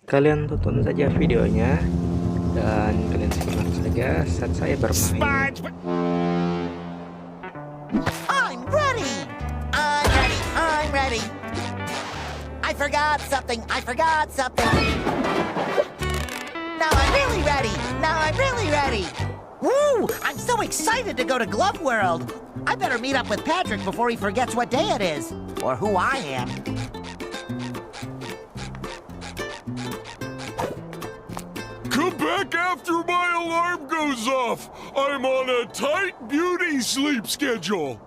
Kalian tonton saja videonya dan kalian simak saja saat saya bermain. I'm ready. I'm ready. I'm ready. I forgot something. I forgot something. Now I'm really ready. Now I'm really ready. Woo! I'm so excited to go to Glove World. I better meet up with Patrick before he forgets what day it is, or who I am. Come back after my alarm goes off. I'm on a tight beauty sleep schedule.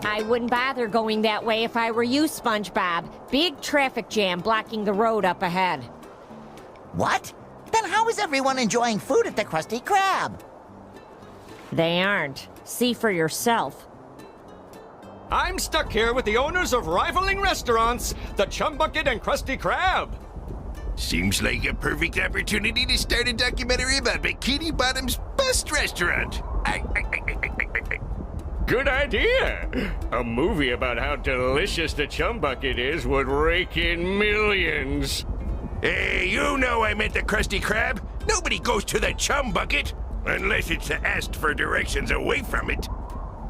I wouldn't bother going that way if I were you, SpongeBob. Big traffic jam blocking the road up ahead. What? Then how is everyone enjoying food at the Krusty Krab? They aren't. See for yourself. I'm stuck here with the owners of rivaling restaurants, the Chum Bucket and Krusty Krab. Seems like a perfect opportunity to start a documentary about Bikini Bottom's best restaurant. Good idea. A movie about how delicious the Chum Bucket is would rake in millions. Hey, you know I meant the Krusty Krab. Nobody goes to the Chum Bucket unless it's asked for directions away from it.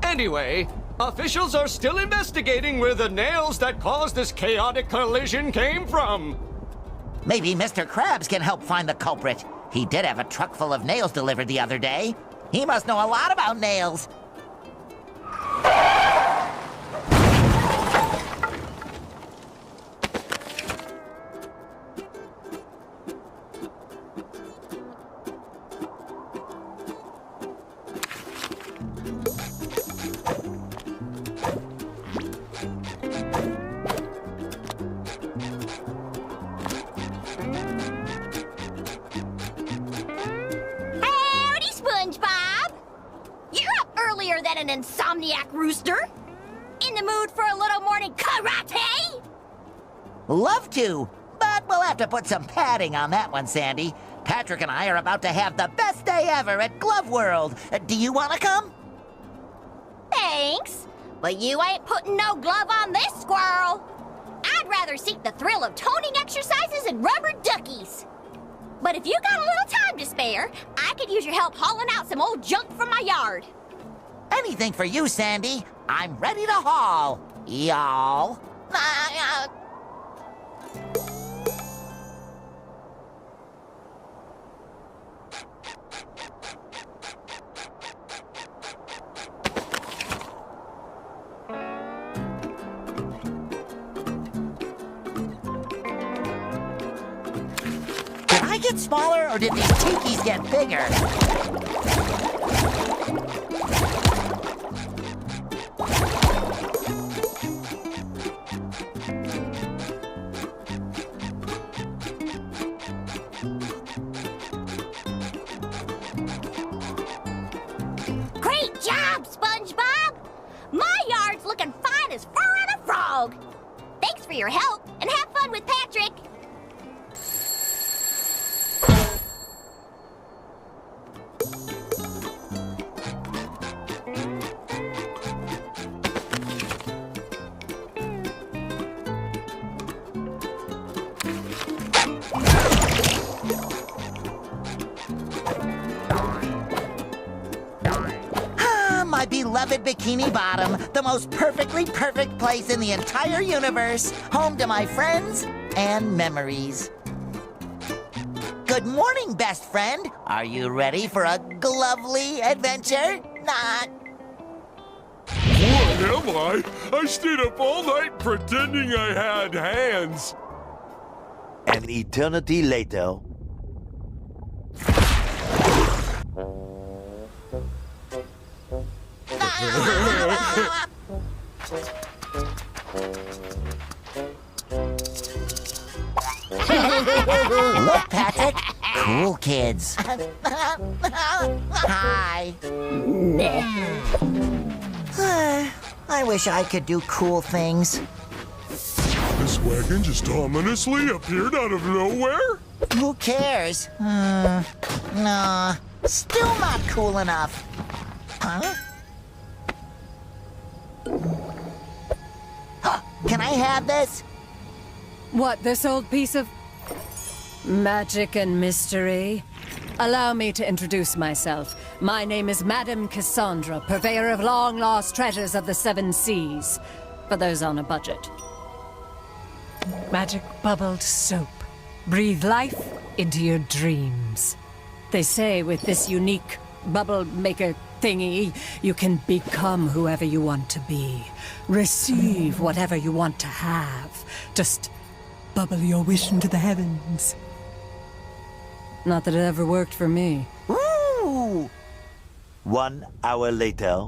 Anyway, officials are still investigating where the nails that caused this chaotic collision came from. Maybe Mr. Krabs can help find the culprit. He did have a truck full of nails delivered the other day. He must know a lot about nails. Howdy, SpongeBob! You're up earlier than an insomniac rooster. In the mood for a little morning karate? Love to, but we'll have to put some padding on that one, Sandy. Patrick and I are about to have the best day ever at Glove World. Do you want to come? Thanks, but you ain't putting no glove on this squirrel. I'd rather seek the thrill of toning exercises and rubber duckies. But if you got a little time to spare, I could use your help hauling out some old junk from my yard. Anything for you, Sandy. I'm ready to haul, y'all. Did I get smaller, or did these tikis get bigger? Great job, SpongeBob! My yard's looking fine as fur on a frog. Thanks for your help, and have fun with Patrick. My beloved Bikini Bottom, the most perfectly perfect place in the entire universe, home to my friends and memories. Good morning, best friend. Are you ready for a glovely adventure? Not. What am I? I stayed up all night pretending I had hands. An eternity later. Look, Patrick. Cool kids. Hi. I wish I could do cool things. This wagon just ominously appeared out of nowhere? Who cares? Nah, still not cool enough. Huh? Can I have this? What, this old piece of magic and mystery? Allow me to introduce myself. My name is Madame Cassandra, purveyor of long-lost treasures of the Seven Seas, for those on a budget. Magic bubbled soap. Breathe life into your dreams. They say with this unique bubble maker thingy, you can become whoever you want to be. Receive whatever you want to have. Just bubble your wish into the heavens. Not that it ever worked for me. Ooh! 1 hour later.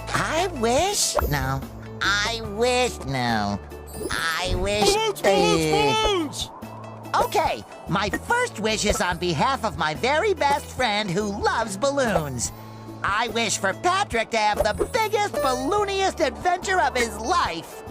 I wish? No. I wish? No. I wish... Balloons! Okay, my first wish is on behalf of my very best friend who loves balloons. I wish for Patrick to have the biggest, ballooniest adventure of his life.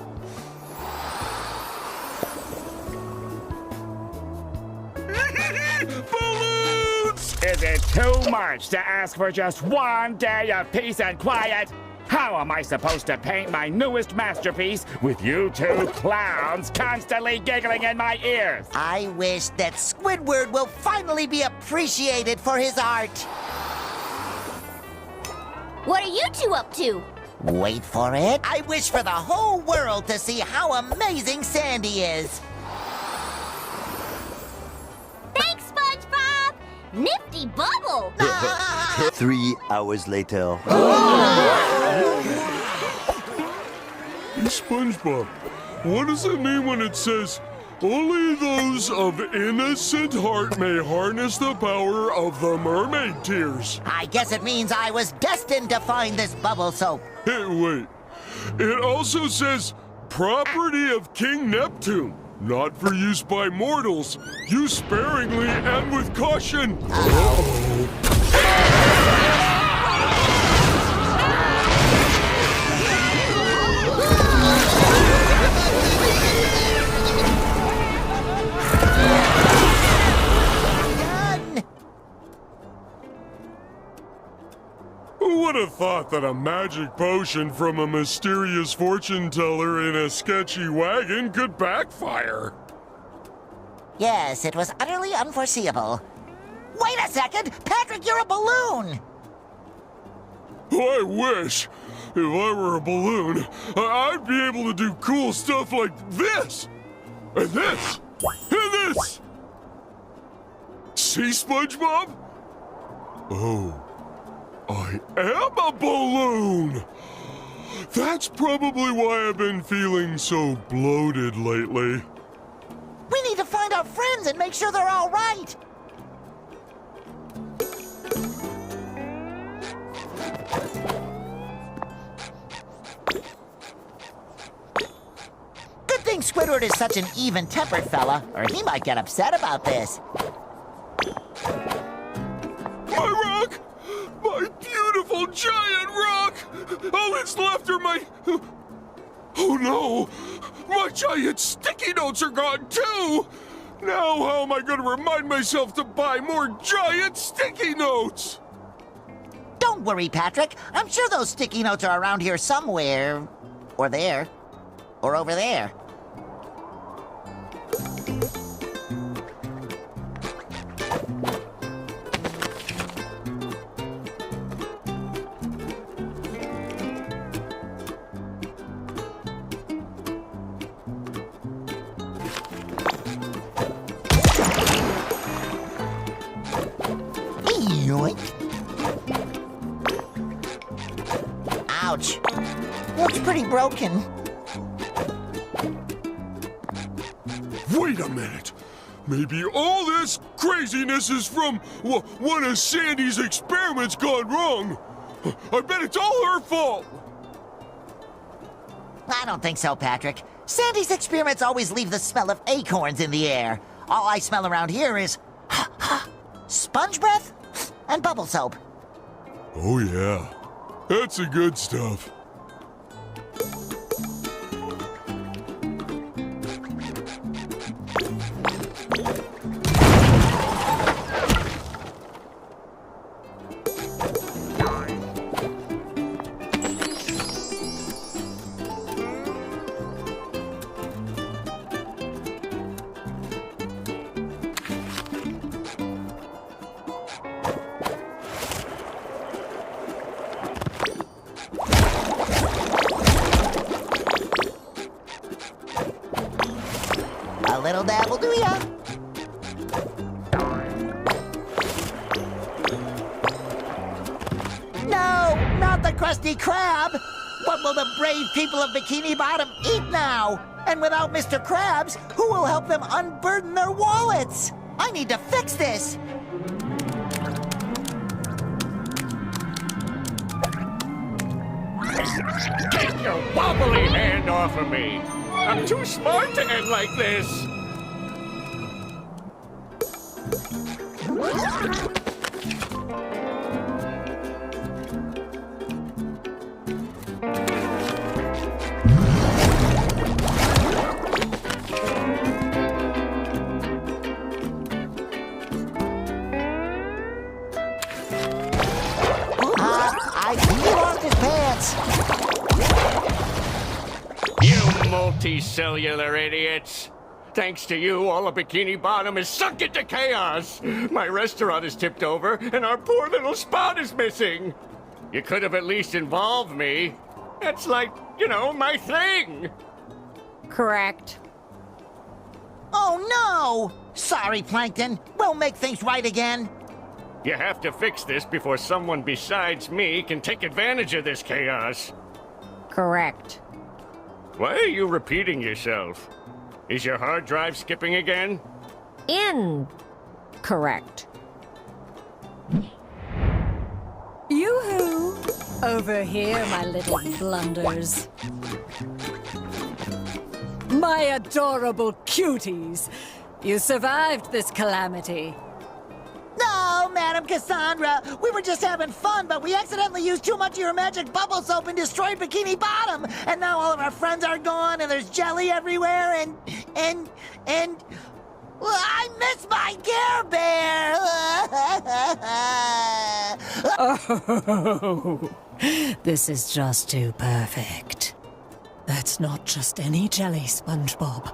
Balloons! Is it too much to ask for just one day of peace and quiet? How am I supposed to paint my newest masterpiece with you two clowns constantly giggling in my ears? I wish that Squidward will finally be appreciated for his art. What are you two up to? Wait for it. I wish for the whole world to see how amazing Sandy is. Thanks, SpongeBob! Nifty bubble! 3 hours later. SpongeBob, what does it mean when it says, only those of innocent heart may harness the power of the mermaid tears? I guess it means I was destined to find this bubble soap. Hey, wait. It also says, property of King Neptune, not for use by mortals. Use sparingly and with caution. Who would have thought that a magic potion from a mysterious fortune teller in a sketchy wagon could backfire? Yes, it was utterly unforeseeable. Wait a second! Patrick, you're a balloon! I wish. If I were a balloon, I'd be able to do cool stuff like this! And this! And this! See, SpongeBob? Oh. I am a balloon! That's probably why I've been feeling so bloated lately. We need to find our friends and make sure they're all right! Good thing Squidward is such an even-tempered fella, or he might get upset about this. My rock! My beautiful giant rock! All that's left are my... Oh no! My giant sticky notes are gone too! Now how am I going to remind myself to buy more giant sticky notes? Don't worry, Patrick. I'm sure those sticky notes are around here somewhere. Or there. Or over there. Yoink. Ouch. Looks pretty broken. Wait a minute. Maybe all this craziness is from one of Sandy's experiments gone wrong. I bet it's all her fault. I don't think so, Patrick. Sandy's experiments always leave the smell of acorns in the air. All I smell around here is sponge breath and bubble soap. Oh yeah, that's the good stuff. little dab will do ya. No, not the Krusty Krab. What will the brave people of Bikini Bottom eat now? And without Mr. Krabs, who will help them unburden their wallets? I need to fix this. Get your wobbly hand off of me! I'm too smart to end like this! I think he lost his pants. You multicellular idiots! Thanks to you, all of Bikini Bottom is sunk into chaos! My restaurant is tipped over, and our poor little spot is missing! You could have at least involved me. That's like, you know, my thing! Correct. Oh, no! Sorry, Plankton. We'll make things right again. You have to fix this before someone besides me can take advantage of this chaos. Correct. Why are you repeating yourself? Is your hard drive skipping again? Incorrect. Yoo-hoo! Over here, my little blunders. My adorable cuties! You survived this calamity. No, Madam Cassandra. We were just having fun, but we accidentally used too much of your magic bubble soap and destroyed Bikini Bottom. And now all of our friends are gone, and there's jelly everywhere, and... Well, I miss my Care Bear! Oh, this is just too perfect. That's not just any jelly, SpongeBob.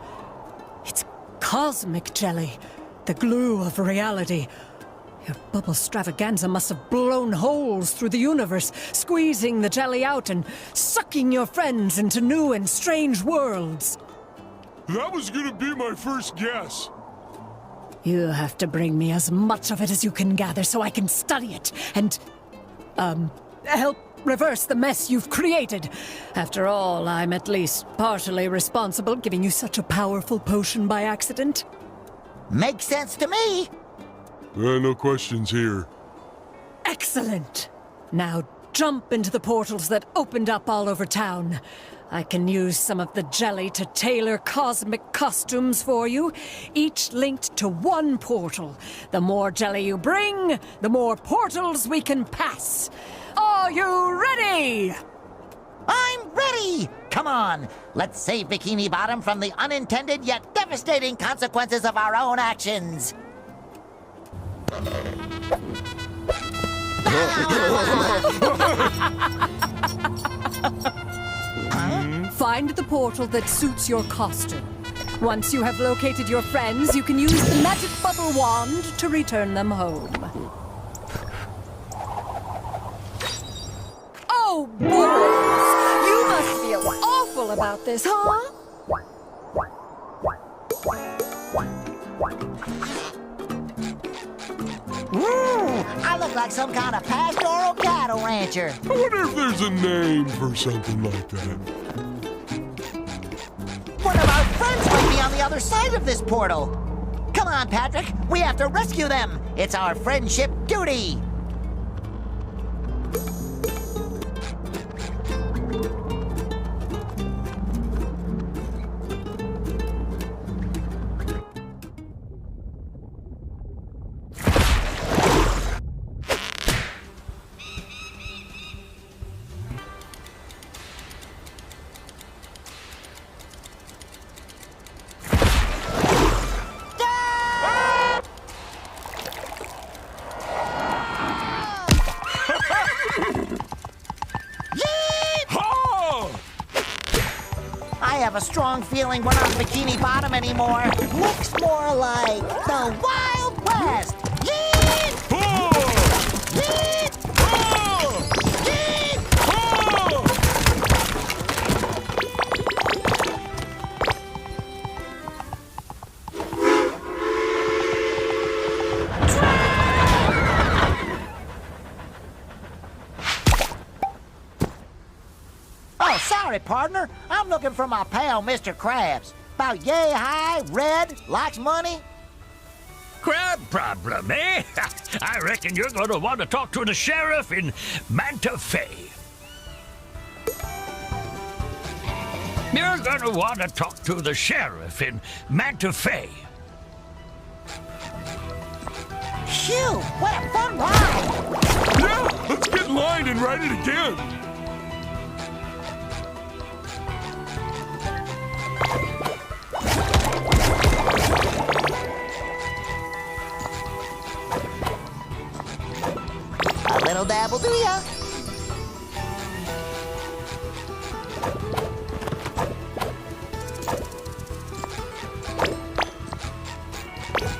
It's cosmic jelly, the glue of reality. Your bubble stravaganza must have blown holes through the universe, squeezing the jelly out and sucking your friends into new and strange worlds. That was gonna be my first guess. You have to bring me as much of it as you can gather so I can study it and, help reverse the mess you've created. After all, I'm at least partially responsible, giving you such a powerful potion by accident. Makes sense to me. No questions here. Excellent! Now jump into the portals that opened up all over town. I can use some of the jelly to tailor cosmic costumes for you, each linked to one portal. The more jelly you bring, the more portals we can pass. Are you ready? I'm ready! Come on, let's save Bikini Bottom from the unintended yet devastating consequences of our own actions. Find the portal that suits your costume. Once you have located your friends, you can use the magic bubble wand to return them home. Oh, boys! You must feel awful about this, huh? Ooh, I look like some kind of pastoral cattle rancher. I wonder if there's a name for something like that. One of our friends might be on the other side of this portal. Come on, Patrick. We have to rescue them. It's our friendship duty. I have a strong feeling we're not Bikini Bottom anymore. Looks more like the Wild West. Yeet! Yeet! Yeet! Sorry, partner. I'm looking for my pal, Mr. Krabs. About yay high, red, likes money. Crab problem, eh? I reckon you're going to want to talk to the sheriff in Manta Fe. You're going to want to talk to the sheriff in Manta Fe. Phew, what a fun ride! Yeah, let's get in line and ride it again. A little dabble do ya?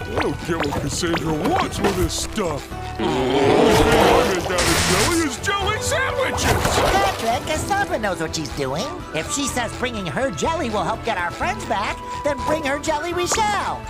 I don't get what Cassandra wants with this stuff. The only thing I make out of jelly is jelly sandwiches. Patrick, Cassandra knows what she's doing. If she says bringing her jelly will help get our friends back, then bring her jelly we shall.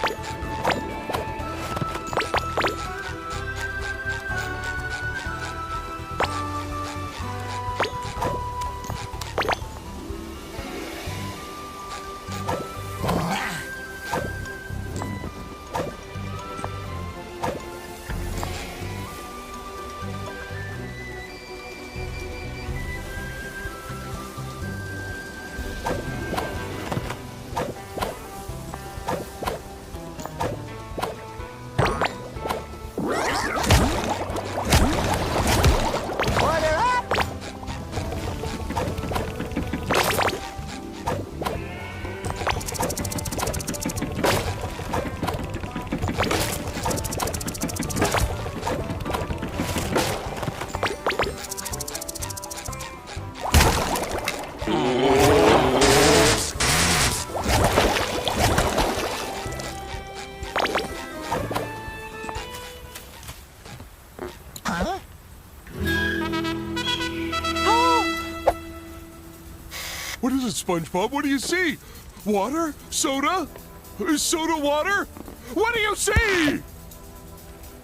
What is it, SpongeBob? What do you see? Water? Soda? Is soda water? What do you see?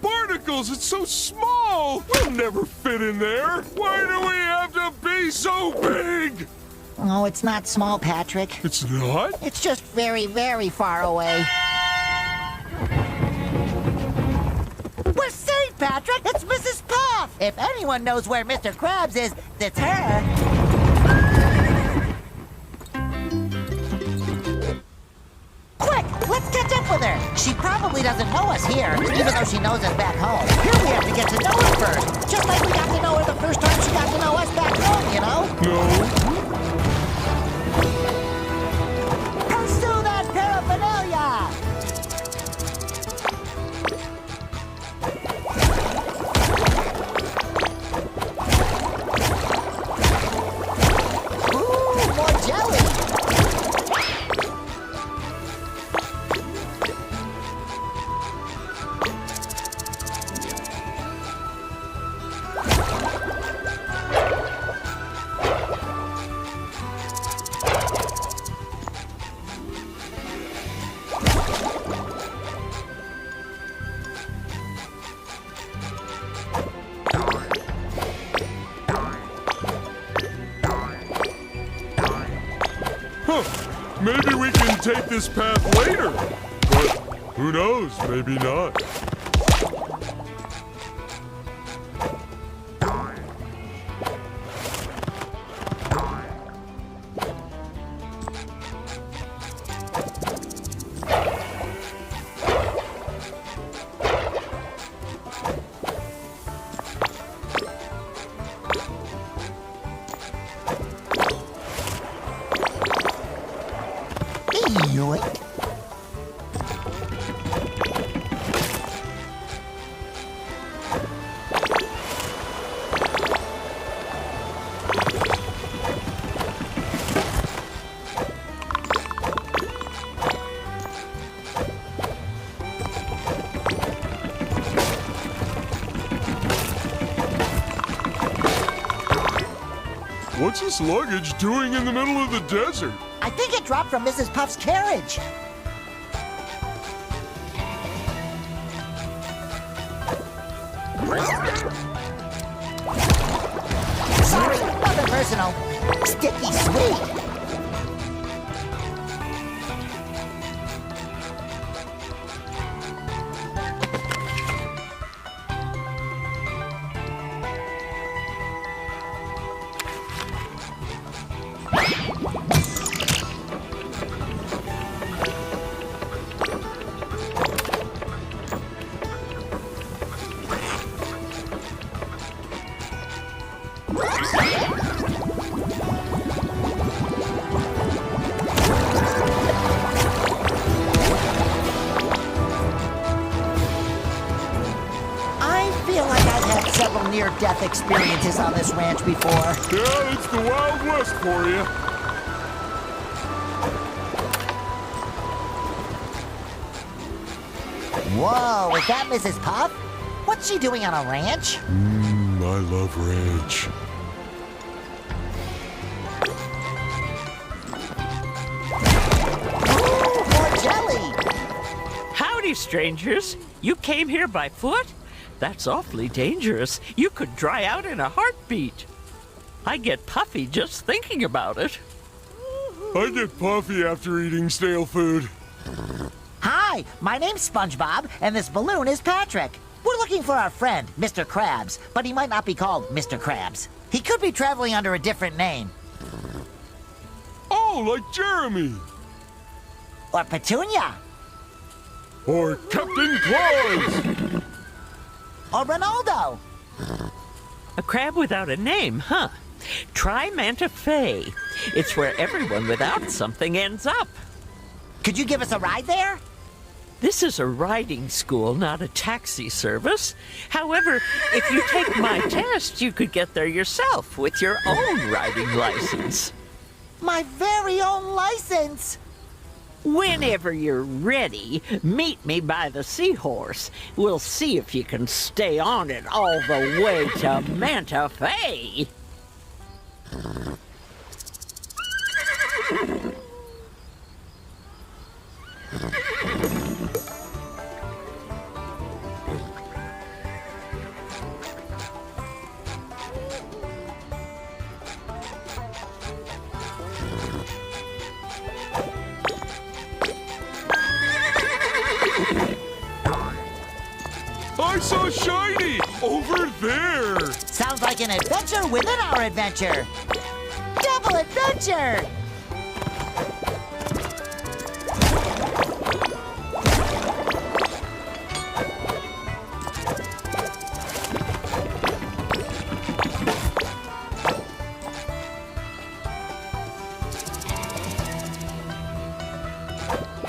Barnacles! It's so small! We'll never fit in there! Why do we have to be so big? Oh, it's not small, Patrick. It's not? It's just very, very far away. We're safe, Patrick! It's Mrs. Puff! If anyone knows where Mr. Krabs is, it's her. Quick, let's catch up with her. She probably doesn't know us here, even though she knows us back home. Here we have to get to know her first, just like we got to know her the first time she got to know us back home, you know? No. Pursue that paraphernalia! Ooh, more jelly! Huh. Maybe we can take this path later. But who knows? Maybe not. Yoink. What's this luggage doing in the middle of the desert? I think it dropped from Mrs. Puff's carriage. Sorry, nothing personal. Sticky sweet. Several near-death experiences on this ranch before. Yeah, it's the Wild West for you. Whoa, is that Mrs. Puff? What's she doing on a ranch? I love ranch. Ooh, more jelly! Howdy, strangers. You came here by foot? That's awfully dangerous. You could dry out in a heartbeat. I get puffy just thinking about it. I get puffy after eating stale food. Hi, my name's SpongeBob, and this balloon is Patrick. We're looking for our friend, Mr. Krabs, but he might not be called Mr. Krabs. He could be traveling under a different name. Oh, like Jeremy. Or Petunia. Or Captain Claus. Or Ronaldo. A crab without a name, huh? Try Manta Fe. It's where everyone without something ends up. Could you give us a ride there? This is a riding school, not a taxi service. However, if you take my test, you could get there yourself with your own riding license. My very own license! Whenever you're ready, meet me by the seahorse. We'll see if you can stay on it all the way to Manta Fe. I saw Shiny over there. Sounds like an adventure within our adventure. Double adventure!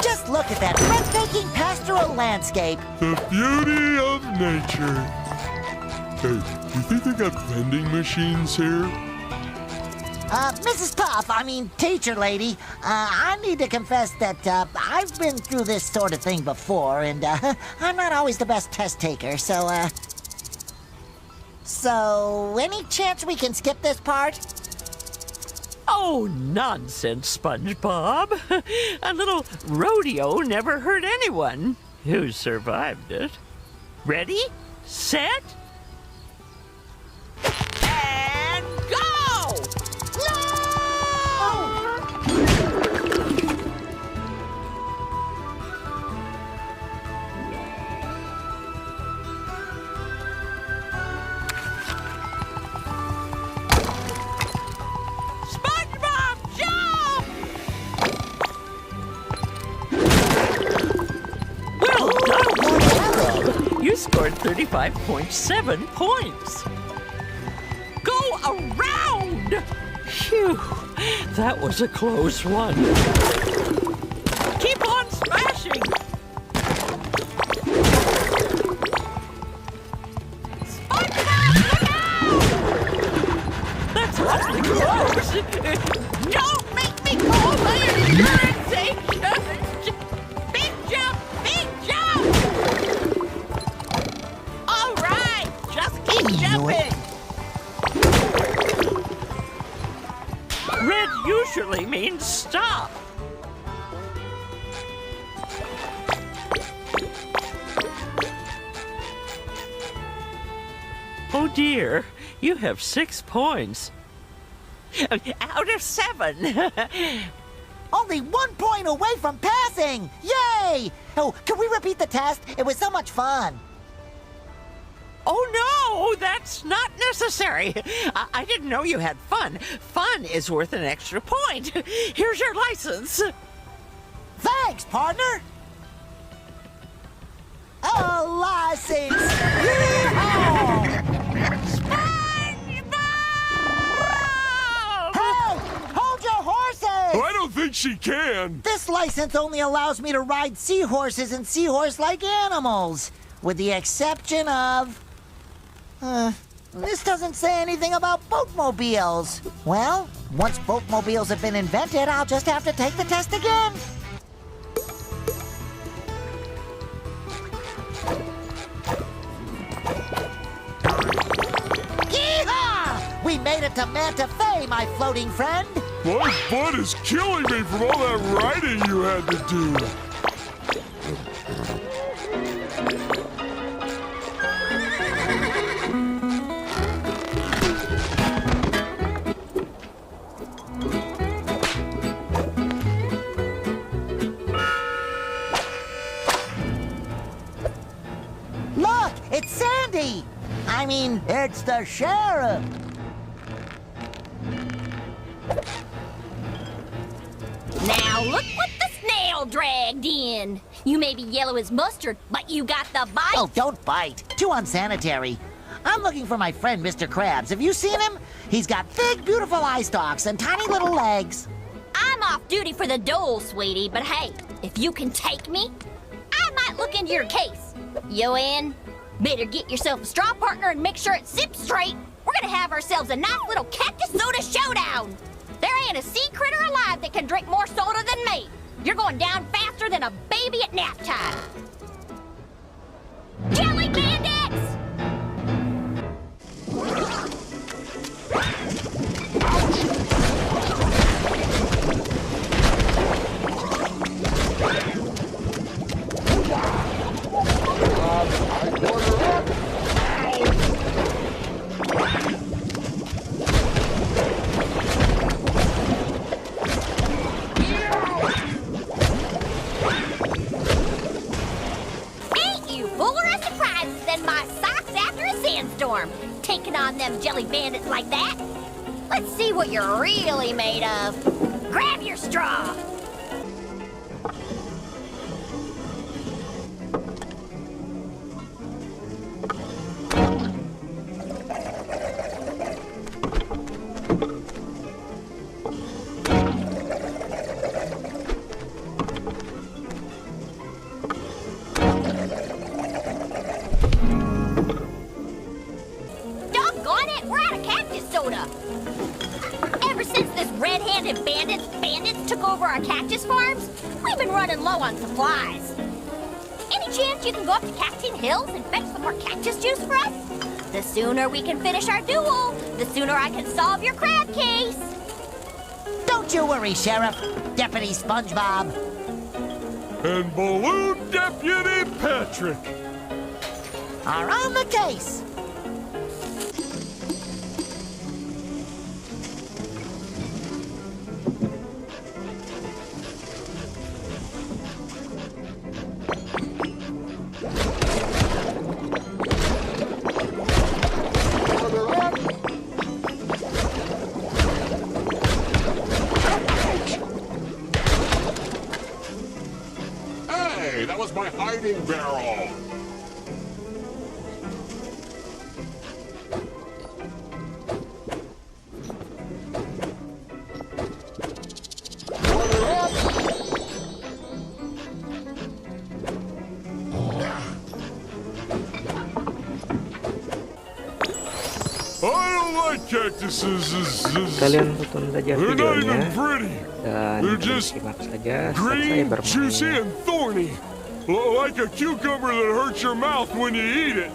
Just look at that breathtaking pastoral landscape. The beauty of nature. Hey, you think they got vending machines here? Mrs. Puff, teacher lady, I need to confess that, I've been through this sort of thing before, and, I'm not always the best test taker, so, So, any chance we can skip this part? Oh, nonsense, SpongeBob. A little rodeo never hurt anyone who survived it. Ready, set, and go! You scored 35.7 points. Go around! Phew, that was a close one. Keep on smashing! SpongeBob, look out! That's awfully close. Don't make me call my insurance agent! Big jump! Big jump! All right, just keep jumping. Red usually means stop. Oh dear, you have 6 points. Out of 7. Only 1 point away from passing! Yay! Oh, can we repeat the test? It was so much fun. Oh, no, that's not necessary. I didn't know you had fun. Fun is worth an extra point. Here's your license. Thanks, partner! A license! Yeehaw! Hey! Hold your horses! I don't think she can. This license only allows me to ride seahorses and seahorse-like animals, with the exception of... this doesn't say anything about boatmobiles. Well, once boatmobiles have been invented, I'll just have to take the test again. Yeehaw! We made it to Manta Fe, my floating friend. My butt is killing me from all that riding you had to do. Look, it's Sandy. I mean, it's the sheriff. Now look what the snail dragged in. You may be yellow as mustard, but you got the bite. Oh, don't bite. Too unsanitary. I'm looking for my friend, Mr. Krabs. Have you seen him? He's got big, beautiful eye stalks and tiny little legs. I'm off duty for the dole, sweetie, but hey, if you can take me, I might look into your case. You in? Better get yourself a straw partner and make sure it sips straight. We're gonna have ourselves a nice little cactus soda showdown. There ain't a sea critter alive that can drink more soda than me. You're going down faster than a baby at nap time. Jelly bandits! Taking on them jelly bandits like that? Let's see what you're really made of. Grab your straw. Ever since this red-handed bandits took over our cactus farms, we've been running low on supplies. Any chance you can go up to Cactus Hills and fetch some more cactus juice for us? The sooner we can finish our duel, the sooner I can solve your crab case. Don't you worry, Sheriff. Deputy SpongeBob. And Balloon Deputy Patrick are on the case. That was my hiding barrel. I don't like cactuses. Kalian tonton saja They're not videonya even pretty. dan They're just simak saja saat saya green, juicy, bermain. and thorny. Like a cucumber that hurts your mouth when you eat it.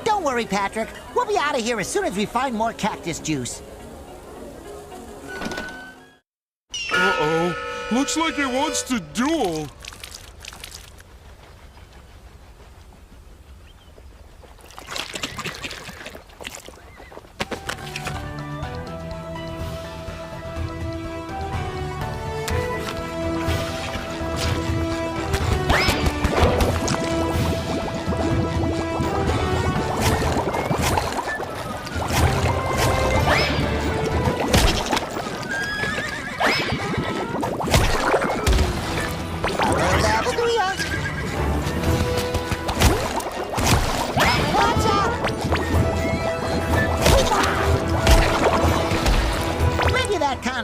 Don't worry, Patrick. We'll be out of here as soon as we find more cactus juice. Uh-oh. Looks like it wants to duel.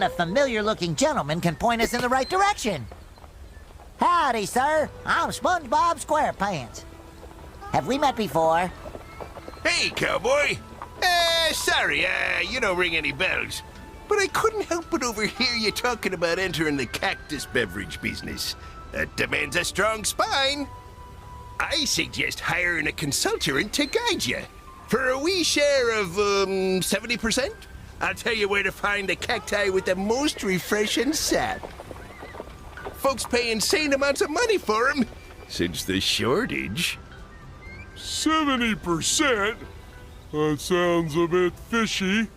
a familiar-looking gentleman can point us in the right direction. Howdy, sir. I'm SpongeBob SquarePants. Have we met before? Hey, cowboy. Sorry, you don't ring any bells. But I couldn't help but overhear you talking about entering the cactus beverage business. That demands a strong spine. I suggest hiring a consultant to guide you. For a wee share of, 70%, I'll tell you where to find the cacti with the most refreshing sap. Folks pay insane amounts of money for them, since the shortage. 70%? That sounds a bit fishy.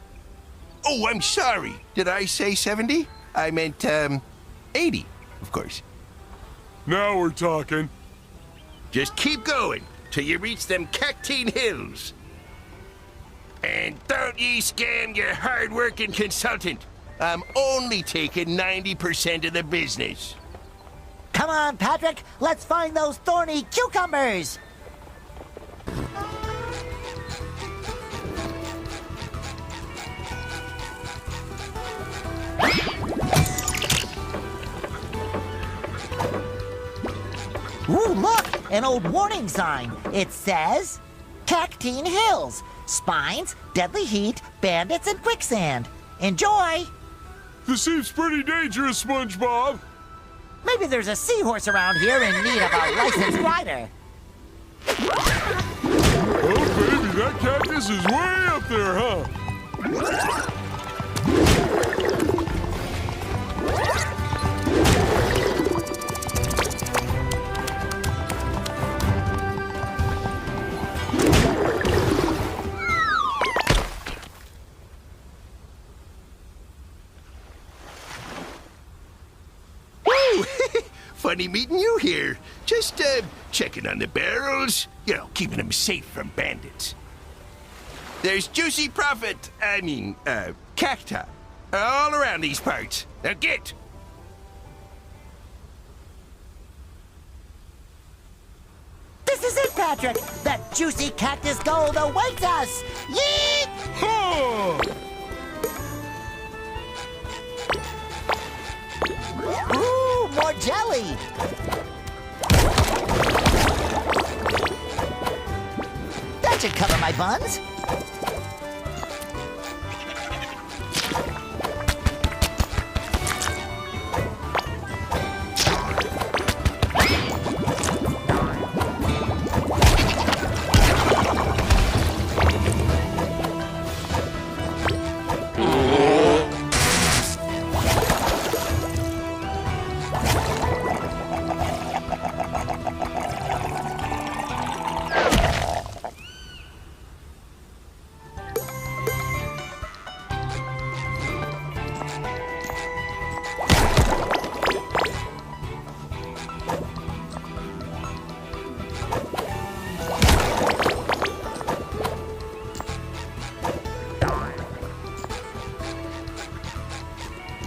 Oh, I'm sorry. Did I say 70? I meant, 80, of course. Now we're talking. Just keep going till you reach them Cactine Hills. And don't ye scam your hard-working consultant. I'm only taking 90% of the business. Come on, Patrick. Let's find those thorny cucumbers. Ooh, look! An old warning sign. It says, Cactine Hills. Spines, deadly heat, bandits, and quicksand. Enjoy! This seems pretty dangerous, SpongeBob. Maybe there's a seahorse around here in need of a licensed rider. Oh, baby, that cactus is way up there, huh? Funny meeting you here. Just, checking on the barrels. You know, keeping them safe from bandits. There's juicy cacti, all around these parts. Now get! This is it, Patrick! That juicy cactus gold awaits us! Yeet! Huh! Ooh, more jelly! That should cover my buns.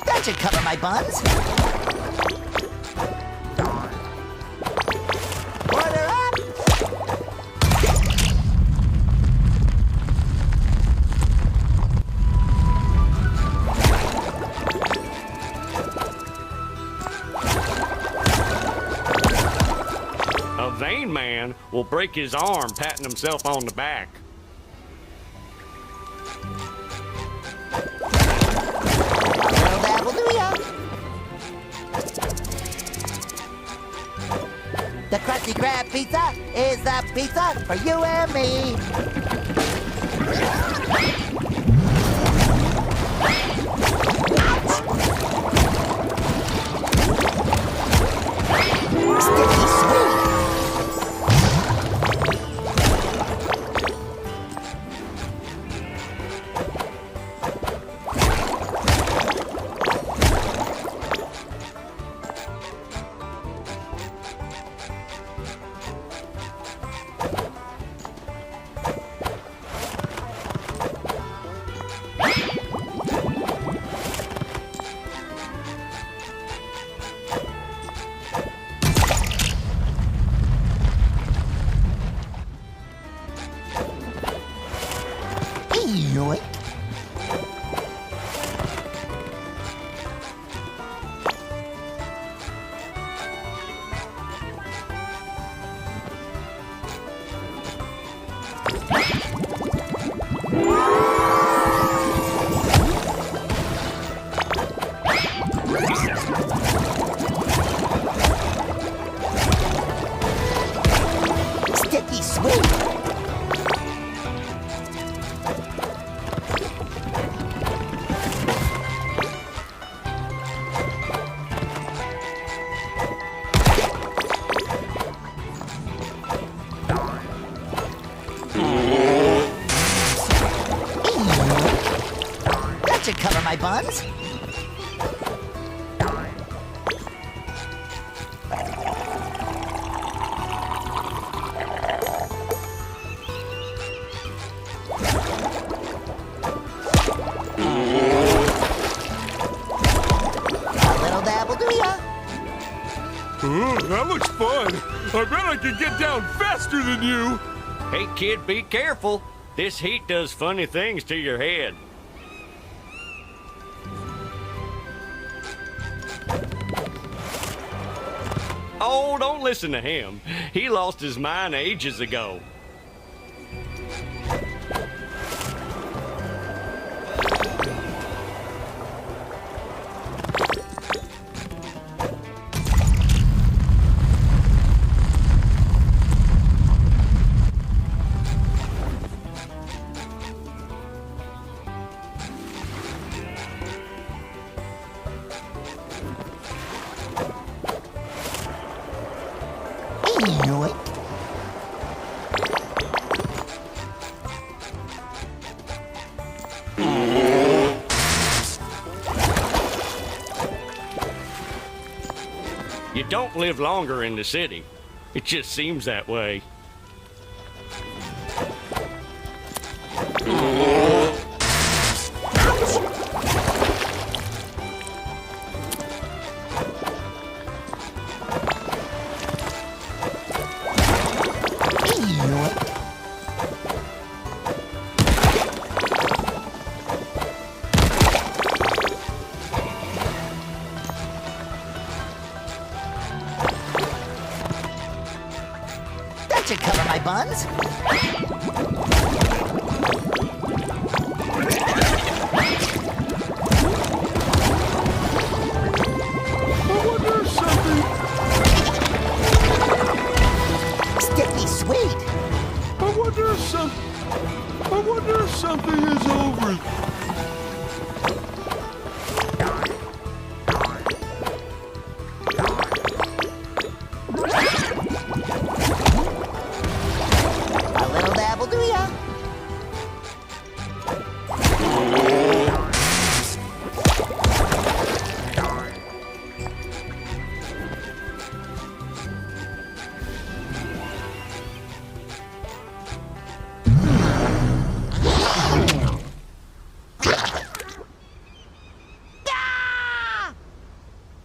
That should cover my buns. Order up! A vain man will break his arm patting himself on the back. The Krusty Krab pizza is the pizza for you and me. Ouch! Sticky sweet. Sticky sweet. That should cover my buns. That looks fun. I bet I can get down faster than you. Hey, kid, be careful. This heat does funny things to your head. Oh, don't listen to him. He lost his mind ages ago. You don't live longer in the city. It just seems that way. That should cover my buns. Sticky sweet. I wonder if something is over. A little dab will do ya.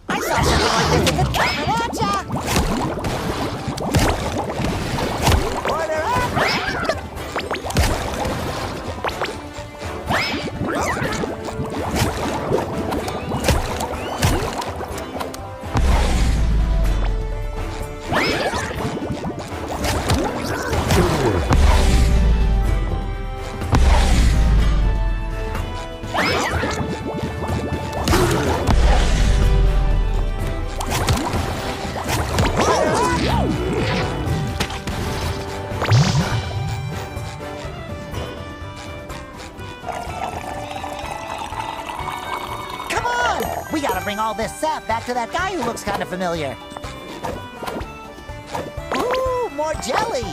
I saw something like this in the coming at ya. Order up. Come on! We gotta bring all this sap back to that guy who looks kind of familiar. Ooh, more jelly!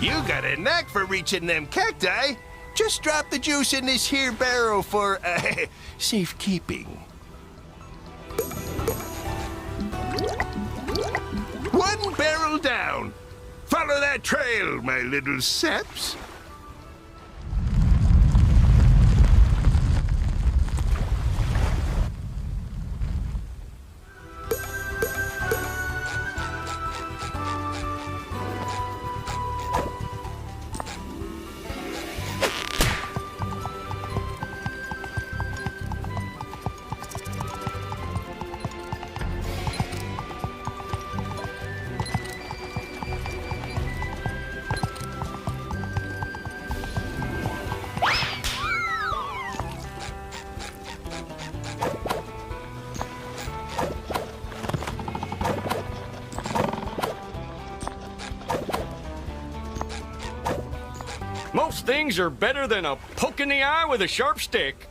You got a knack for reaching them cacti. Just drop the juice in this here barrel for safekeeping. One barrel down. Follow that trail, my little saps. things are better than a poke in the eye with a sharp stick.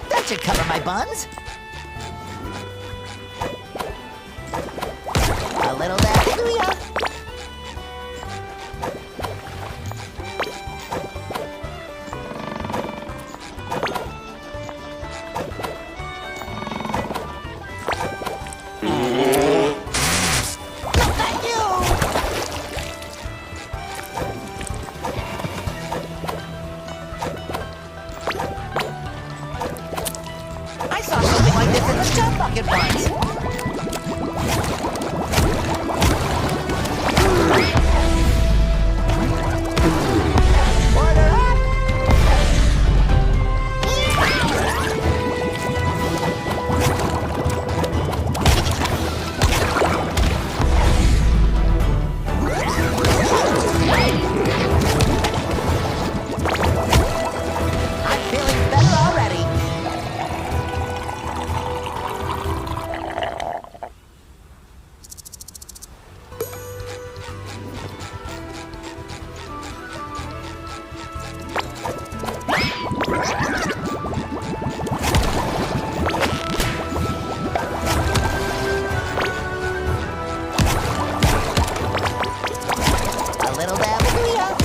That should cover my buns. A little hallelujah. Thank you. I saw something like this in the jump bucket once. Order up. I'm feeling better already. A little hallelujah.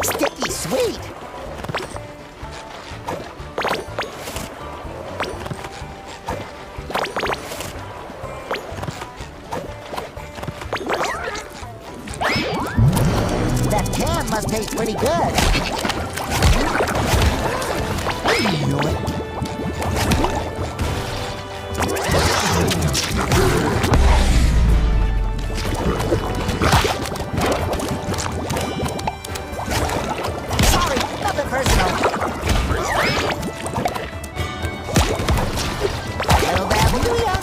Sticky sweet. That can must taste pretty good. I knew it. Sorry, nothing personal. A little hallelujah.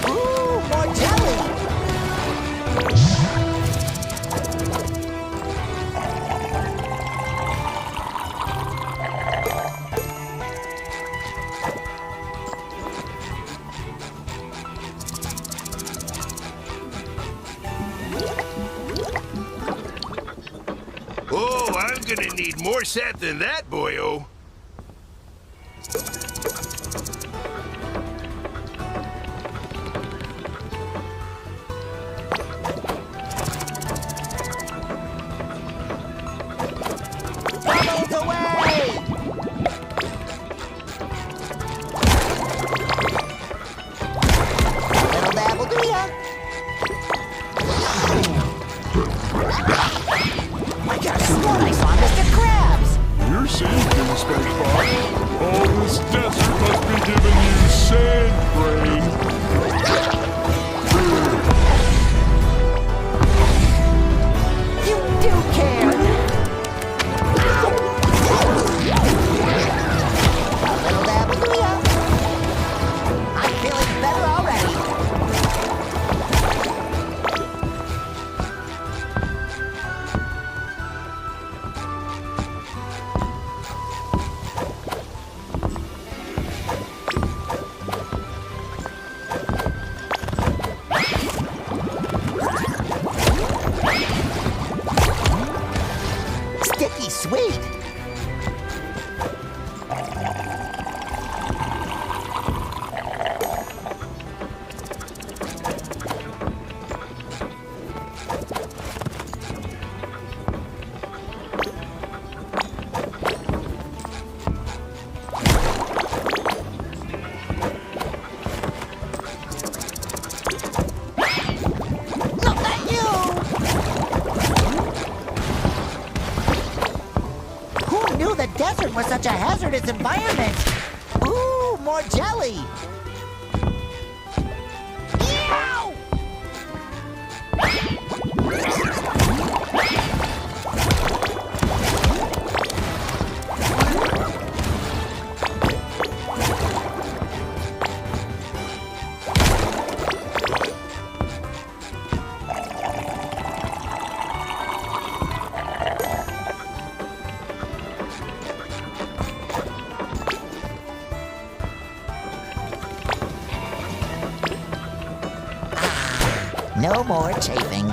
Ooh, more jelly. Oh, I'm gonna need more sat than that, boyo. Bubbles away. A little hallelujah. I got a swan I saw Mr. Krabs. You're seeing things, SpongeBob. All this desert must be giving you sand brain. You do care. A little hallelujah. I'm feeling better already. Sticky sweet. the desert was such a hazardous environment. Ooh, more jelly. Ew! No more chafing.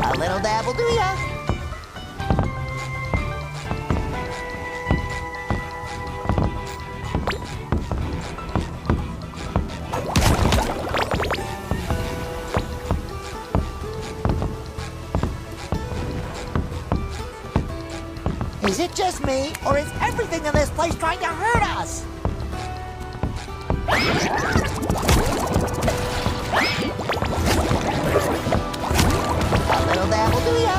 A little dab will do ya. Is it just me, or is everything in this place trying to hurt us? A little dab will do ya.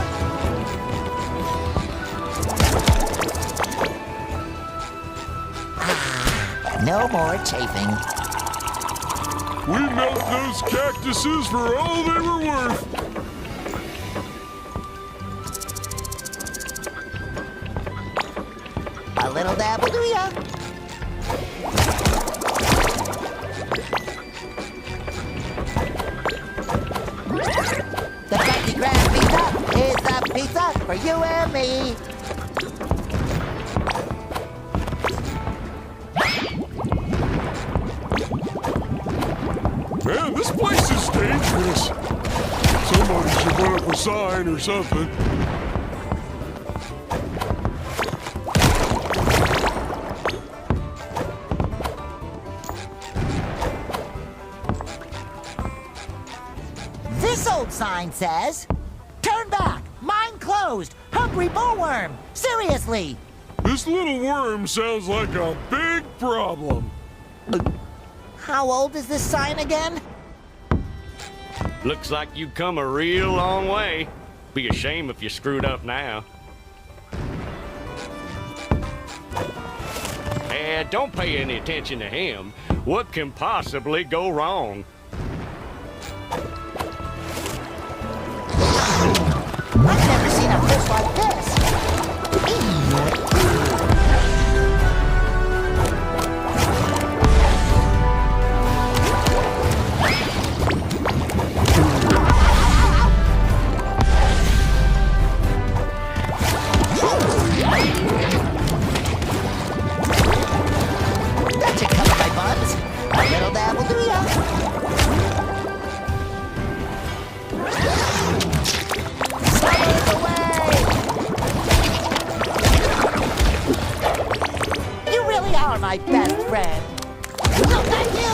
No more chafing. We milked those cactuses for all they were worth. A little dab will do ya. The Fatty Grand Pizza is the pizza for you and me. Man, this place is dangerous. Somebody should put up a sign or something. This old sign says, "Turn back, mine closed, hungry bullworm." Seriously. This little worm sounds like a big problem. How old is this sign again? Looks like you've come a real long way. Be a shame if you screwed up now. Don't pay any attention to him. What can possibly go wrong? I've never seen a fish like this. That should cover my buns. A little dab will do ya. Slice away! You really are my best friend. No, thank you!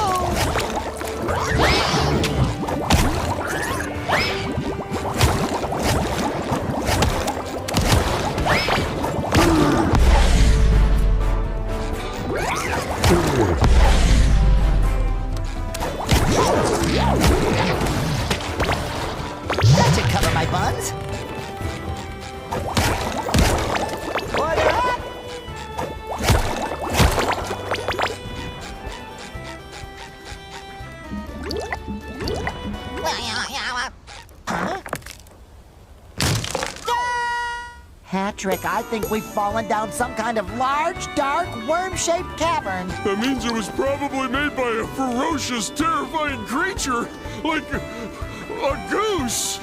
That should cover my buns. Order up! Huh? Patrick, I think we've fallen down some kind of large, dark, worm-shaped cavern. That means it was probably made by a ferocious, terrifying creature, like a goose.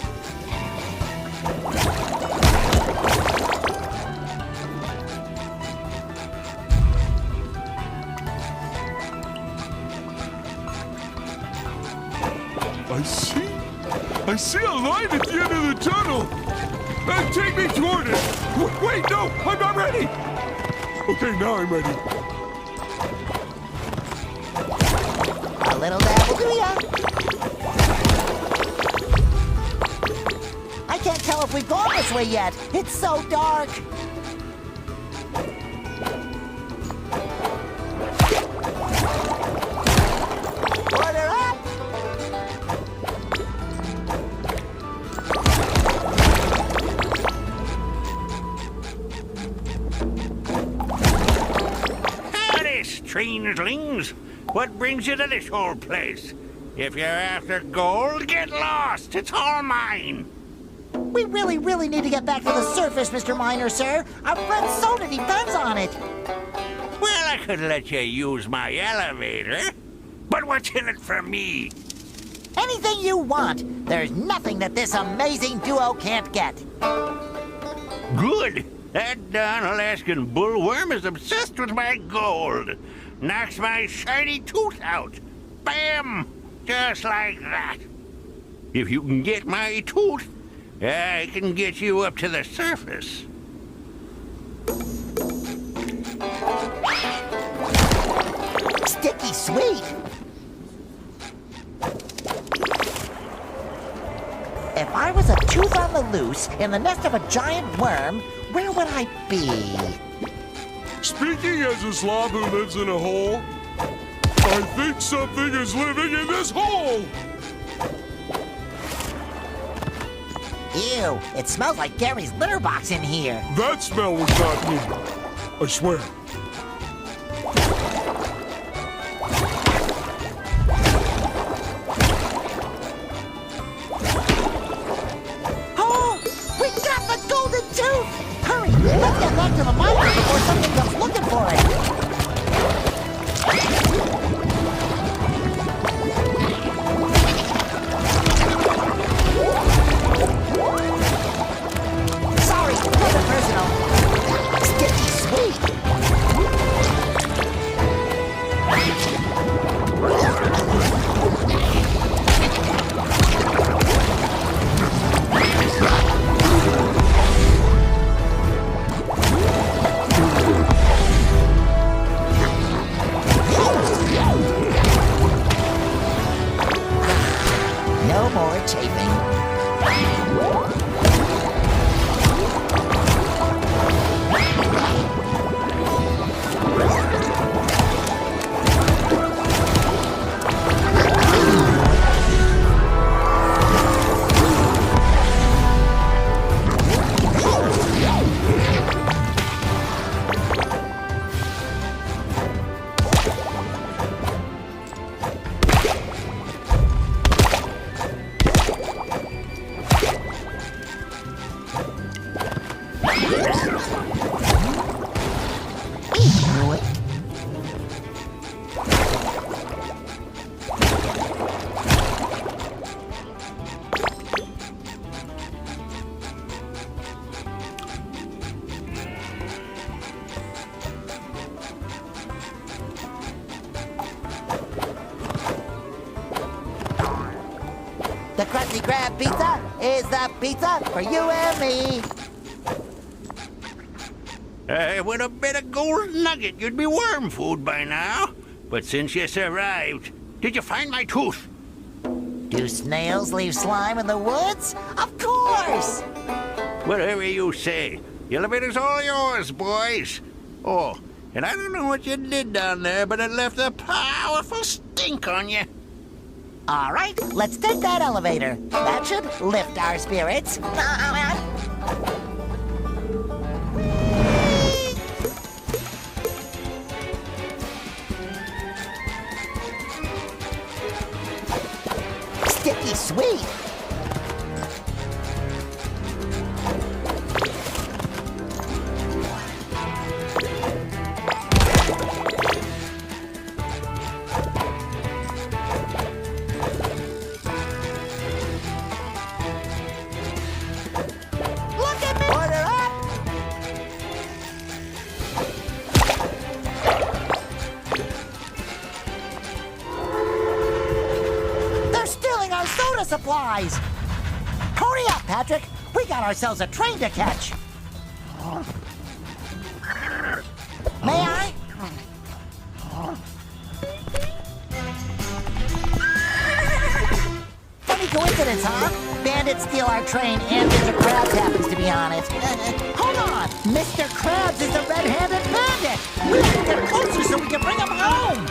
I see a light at the end of the tunnel. Take me toward it. Wait, no, I'm not ready. Okay, now I'm ready. A little dab will do ya. I can't tell if we've gone this way yet. It's so dark. things. What brings you to this whole place? If you're after gold, get lost. It's all mine. We really need to get back to the surface, Mr. Miner, sir. Our friend's soda depends on it. Well, I could let you use my elevator. But what's in it for me? Anything you want. There's nothing that this amazing duo can't get. Good. That darn Alaskan bullworm is obsessed with my gold. Knocks my shiny tooth out. Bam! Just like that. If you can get my tooth, I can get you up to the surface. Sticky sweet. If I was a tooth on the loose in the nest of a giant worm, where would I be? Speaking as a slob who lives in a hole, I think something is living in this hole! Ew, it smells like Gary's litter box in here. That smell was not me. I swear. Oh, we got the golden tooth! Hurry, let's get back to the mine before something comes looking for it. Sorry, nothing personal. Sticky sweet. No more chafing. The Krusty Krab pizza is the pizza for you and me. With a bit of gold nugget, you'd be worm food by now. But since you survived, did you find my tooth? Do snails leave slime in the woods? Of course! Whatever you say. The elevator's all yours, boys. Oh, and I don't know what you did down there, but it left a powerful stink on you. All right, let's take that elevator. That should lift our spirits. Sticky sweet. Supplies. Hurry up, Patrick. We got ourselves a train to catch. May I? Funny coincidence, huh? Bandits steal our train and Mr. Krabs happens to be on it. Hold on. Mr. Krabs is a red-handed bandit. We have to get closer so we can bring him home.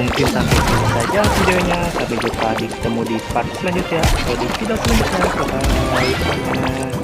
mungkin sampai sini saja videonya. Sampai jumpa ketemu di part selanjutnya atau di video selanjutnya. Bye-bye semuanya.